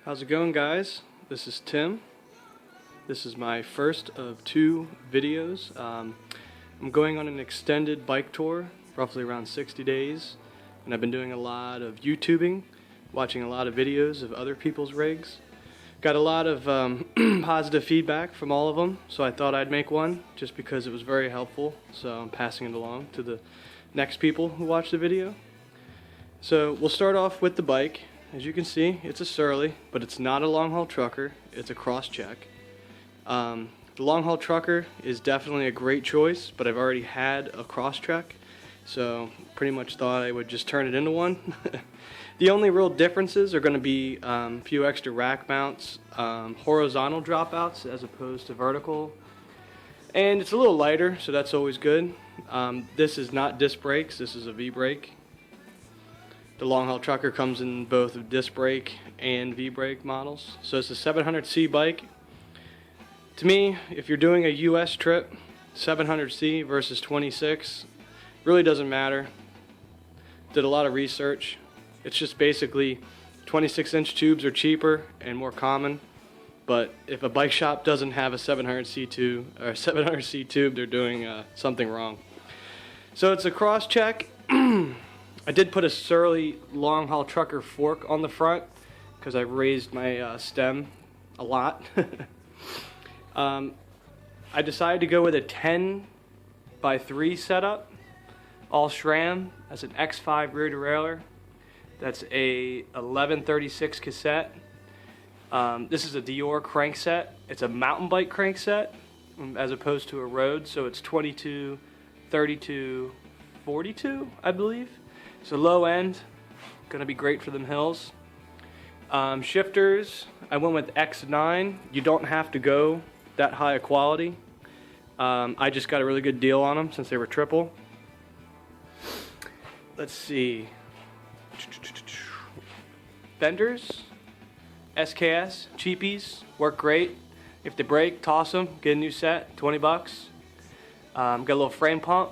How's it going, guys? This is Tim. This is my first of 2 videos. I'm going on an extended bike tour, roughly around 60 days, and I've been doing a lot of YouTubing, watching a lot of videos of other people's rigs. Got a lot of positive feedback from all of them, so I thought I'd make one just because it was very helpful, so I'm passing it along to the next people who watch the video. So we'll start off with the bike. As you can see, it's a Surly, but it's not a long haul trucker, it's a Crosstrek. The long haul trucker is definitely a great choice, but I've already had a Crosstrek, so pretty much thought I would just turn it into one. The only real differences are going to be a few extra rack mounts, horizontal dropouts as opposed to vertical, and it's a little lighter, so that's always good. This is not disc brakes, this is a V-brake. The long haul trucker comes in both disc brake and V-brake models. So it's a 700C bike. To me, if you're doing a US trip, 700C versus 26 really doesn't matter. Did a lot of research. It's just basically 26-inch tubes are cheaper and more common. But if a bike shop doesn't have a 700C tube, they're doing something wrong. So it's a Crosstrek. I did put a Surly long haul trucker fork on the front because I raised my stem a lot. I decided to go with a 10x3 setup, all SRAM. That's an X5 rear derailleur. That's a 1136 cassette. This is a Dior crankset. It's a mountain bike crankset as opposed to a road, so it's 22, 32, 42, I believe. So low end, gonna be great for them hills. Shifters, I went with X9. You don't have to go that high a quality. I just got a really good deal on them since they were triple. Let's see. Fenders, SKS, cheapies, work great. If they break, toss them, get a new set, 20 bucks. Got a little frame pump.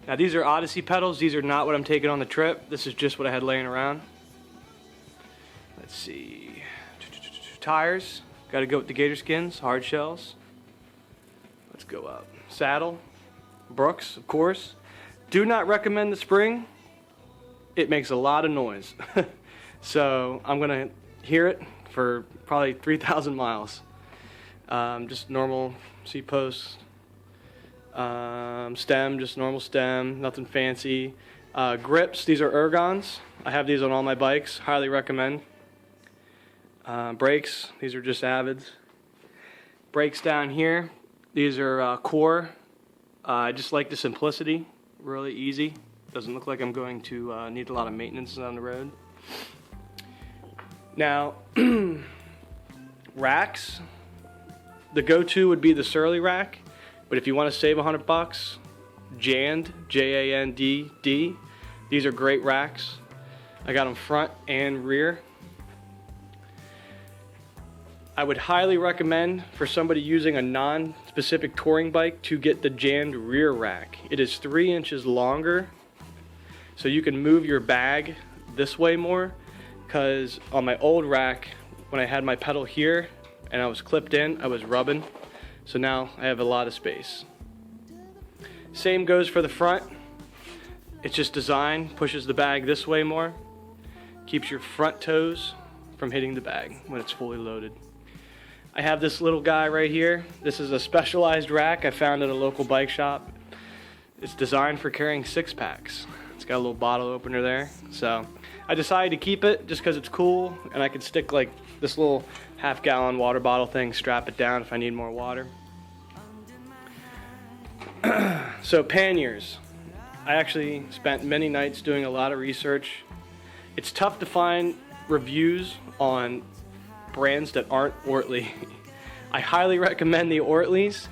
Now these are Odyssey pedals. These are not what I'm taking on the trip. This is just what I had laying around. Let's see. Tires. Got to go with the Gator Skins, hard shells. Let's go up. Saddle. Brooks, of course. Do not recommend the spring. It makes a lot of noise. So I'm going to hear it for probably 3,000 miles. Just normal seat posts. Stem, just normal stem, nothing fancy. Grips, these are Ergons. I have these on all my bikes, highly recommend. Brakes, these are just Avids. Brakes down here, these are Core. I just like the simplicity, really easy. Doesn't look like I'm going to need a lot of maintenance on the road. Now, racks, the go-to would be the Surly rack. But if you want to save $100, Jand, J-A-N-D-D, these are great racks. I got them front and rear. I would highly recommend for somebody using a non-specific touring bike to get the Jand rear rack. It is 3 inches longer, so you can move your bag this way more, because on my old rack, when I had my pedal here and I was clipped in, I was rubbing. So now I have a lot of space. Same goes for the front. It's just design, pushes the bag this way more. Keeps your front toes from hitting the bag when it's fully loaded. I have this little guy right here. This is a specialized rack I found at a local bike shop. It's designed for carrying 6-packs. It's got a little bottle opener there. So I decided to keep it just because it's cool and I could stick like this little half-gallon water bottle thing, strap it down if I need more water. So panniers. I actually spent many nights doing a lot of research. It's tough to find reviews on brands that aren't Ortlieb. I highly recommend the Ortliebs,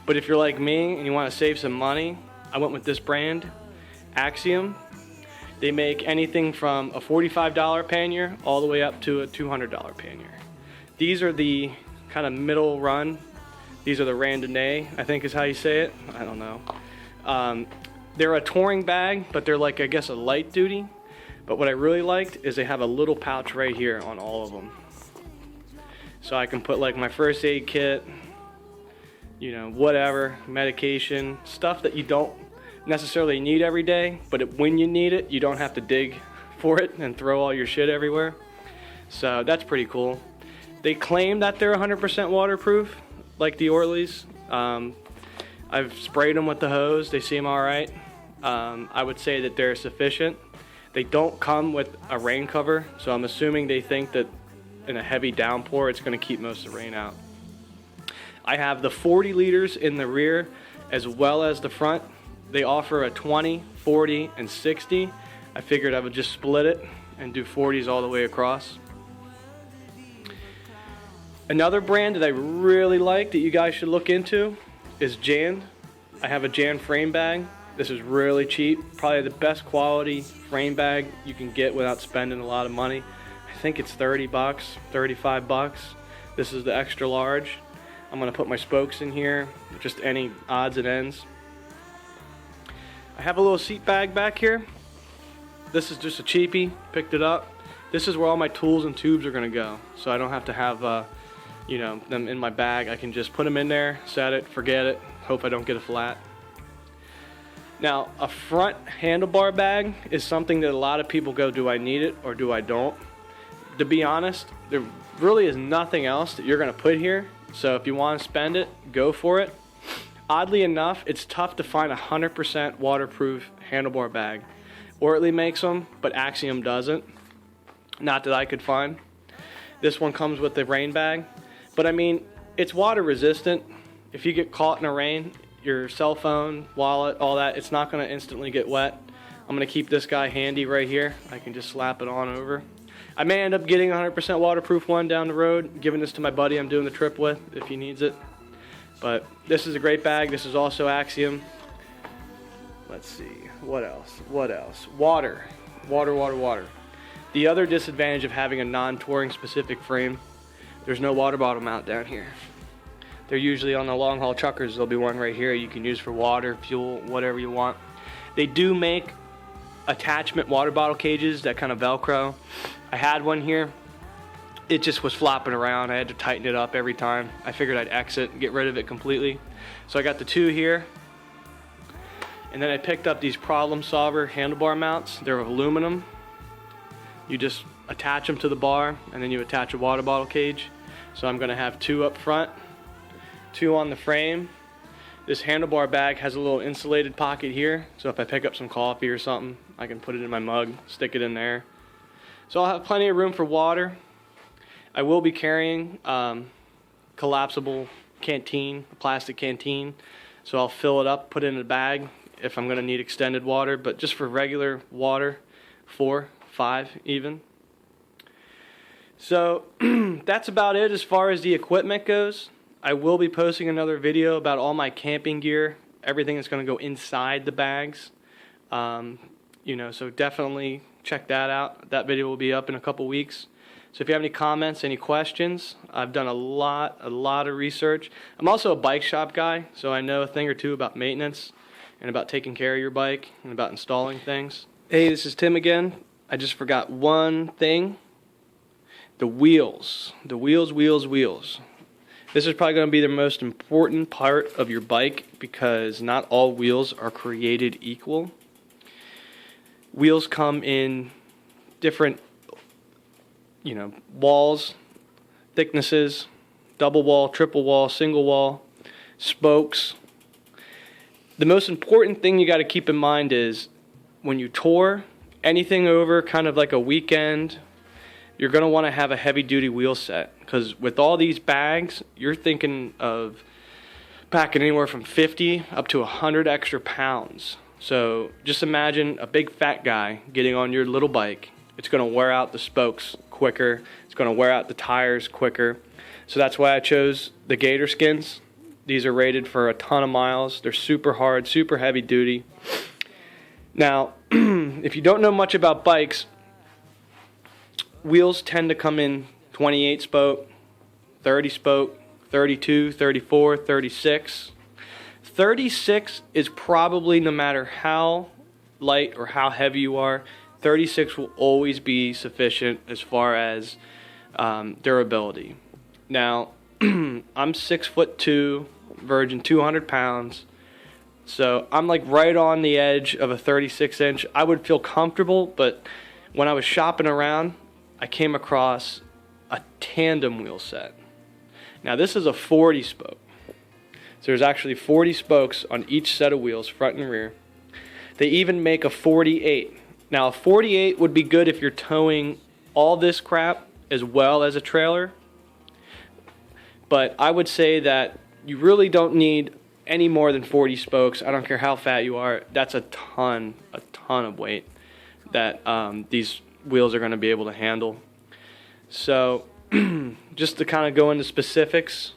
but if you're like me and you want to save some money, I went with this brand, Axiom. They make anything from a $45 pannier all the way up to a $200 pannier. These are the kind of middle run. These are the randonnée, I think is how you say it. I don't know. They're a touring bag, but they're like, I guess, a light duty. But what I really liked is they have a little pouch right here on all of them. So I can put like my first aid kit, you know, whatever, medication, stuff that you don't necessarily need every day, but when you need it, you don't have to dig for it and throw all your shit everywhere. So that's pretty cool. They claim that they're 100% waterproof, like the Ortlies. I've sprayed them with the hose. They seem all right. I would say that they're sufficient. They don't come with a rain cover, so I'm assuming they think that in a heavy downpour, it's going to keep most of the rain out. I have the 40 liters in the rear as well as the front. They offer a 20, 40, and 60. I figured I would just split it and do 40s all the way across. Another brand that I really like that you guys should look into is Jan. I have a Jan frame bag. This is really cheap, probably the best quality frame bag you can get without spending a lot of money. I think it's 30 bucks, 35 bucks. This is the extra large. I'm gonna put my spokes in here, just any odds and ends. I have a little seat bag back here. This is just a cheapie, picked it up. This is where all my tools and tubes are gonna go, so I don't have to have you know, them in my bag. I can just put them in there, set it, forget it, hope I don't get a flat. Now, a front handlebar bag is something that a lot of people go, do I need it or do I don't? To be honest, there really is nothing else that you're gonna put here, so if you wanna spend it, go for it. Oddly enough, it's tough to find a 100% waterproof handlebar bag. Ortlieb makes them, but Axiom doesn't. Not that I could find. This one comes with the rain bag, but I mean, it's water resistant. If you get caught in a rain, your cell phone, wallet, all that, it's not going to instantly get wet. I'm going to keep this guy handy right here. I can just slap it on over. I may end up getting a 100% waterproof one down the road, giving this to my buddy I'm doing the trip with if he needs it. But this is a great bag. This is also Axiom. Let's see, what else? Water. The other disadvantage of having a non-touring specific frame, there's no water bottle mount down here. They're usually on the long haul truckers. There'll be one right here you can use for water, fuel, whatever you want. They do make attachment water bottle cages that kind of Velcro. I had one here. It just was flopping around. I had to tighten it up every time. I figured I'd exit and get rid of it completely. So I got the two here. And then I picked up these Problem Solver handlebar mounts. They're aluminum. You just attach them to the bar and then you attach a water bottle cage. So I'm gonna have two up front, two on the frame. This handlebar bag has a little insulated pocket here, so if I pick up some coffee or something, I can put it in my mug, stick it in there. So I'll have plenty of room for water. I will be carrying collapsible canteen, a plastic canteen, so I'll fill it up, put it in a bag if I'm gonna need extended water, but just for regular water, 4, 5 even. So that's about it as far as the equipment goes. I will be posting another video about all my camping gear, everything that's going to go inside the bags. You know, so definitely check that out. That video will be up in a couple weeks. So if you have any comments, any questions, I've done a lot of research. I'm also a bike shop guy, so I know a thing or two about maintenance and about taking care of your bike and about installing things. Hey, this is Tim again. I just forgot one thing. The wheels. The wheels. This is probably going to be the most important part of your bike because not all wheels are created equal. Wheels come in different, you know, walls, thicknesses, double wall, triple wall, single wall, spokes. The most important thing you got to keep in mind is when you tour, anything over kind of like a weekend, you're going to want to have a heavy duty wheel set because with all these bags, you're thinking of packing anywhere from 50 up to 100 extra pounds. So just imagine a big fat guy getting on your little bike. It's going to wear out the spokes quicker. It's going to wear out the tires quicker. So that's why I chose the Gator Skins. These are rated for a ton of miles. They're super hard, super heavy duty. Now, if you don't know much about bikes, wheels tend to come in 28 spoke, 30 spoke, 32, 34, 36. 36 is probably, no matter how light or how heavy you are, 36 will always be sufficient as far as durability. Now, I'm 6'2", virgin 200 pounds. So I'm like right on the edge of a 36-inch. I would feel comfortable, but when I was shopping around, I came across a tandem wheel set. Now this is a 40 spoke. So there's actually 40 spokes on each set of wheels, front and rear. They even make a 48. Now a 48 would be good if you're towing all this crap as well as a trailer. But I would say that you really don't need any more than 40 spokes. I don't care how fat you are. That's a ton of weight that these wheels are going to be able to handle. So just to kind of go into specifics,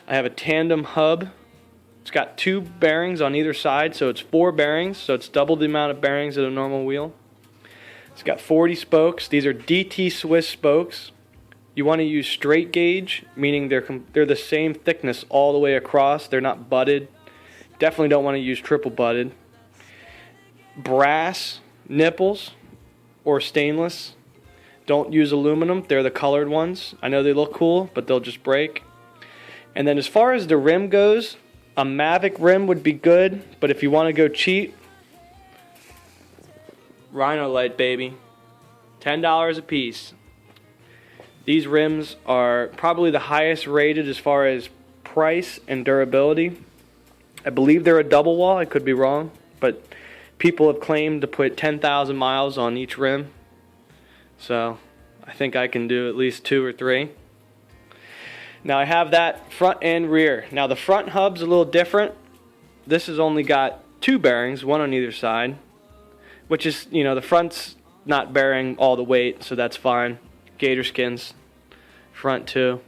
I have a tandem hub. It's got 2 bearings on either side, so it's 4 bearings, so it's double the amount of bearings of a normal wheel. It's got 40 spokes. These are DT Swiss spokes. You want to use straight gauge, meaning they're the same thickness all the way across. They're not butted. Definitely don't want to use triple butted. Brass nipples or stainless. Don't use aluminum. They're the colored ones. I know they look cool, but they'll just break. And then as far as the rim goes, a Mavic rim would be good, but if you want to go cheap, Rhinolite, baby. $10 a piece. These rims are probably the highest rated as far as price and durability. I believe they're a double wall. I could be wrong, but people have claimed to put 10,000 miles on each rim. So I think I can do at least 2 or 3. Now I have that front and rear. Now the front hub's a little different. This has only got 2 bearings, one on either side, which is, you know, the front's not bearing all the weight, so that's fine. Gator skins front too.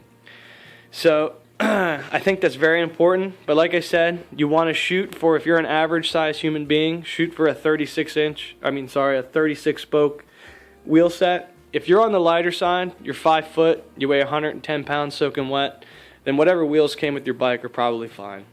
So I think that's very important, but like I said, you want to shoot for, if you're an average size human being, shoot for a 36 spoke wheel set. If you're on the lighter side, you're 5 foot, you weigh 110 pounds soaking wet, then whatever wheels came with your bike are probably fine.